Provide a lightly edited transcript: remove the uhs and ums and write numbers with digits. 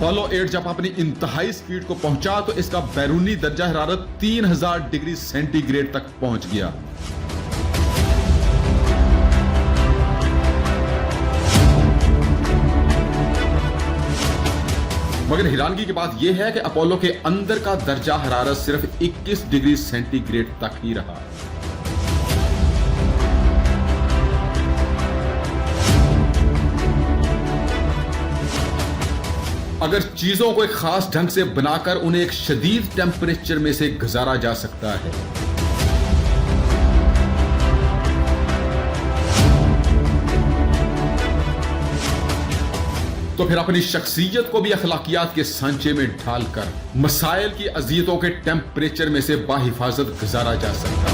Apollo 8 जब अपनी इंतहाई स्पीड को पहुंचा तो इसका बैरूनी दर्जा हरारत 3000 डिग्री सेंटीग्रेड तक पहुंच गया। मगर हैरानगी की बात यह है कि अपोलो के अंदर का दर्जा हरारत सिर्फ 21 डिग्री सेंटीग्रेड तक ही रहा। अगर चीजों को एक खास ढंग से बनाकर उन्हें एक शदीद टेंपरेचर में से गुजारा जा सकता है, तो फिर अपनी शख्सियत को भी अखलाकियात के सांचे में ढालकर मसाइल की अज़ियतों के टेंपरेचर में से बाहिफाजत गुजारा जा सकता है।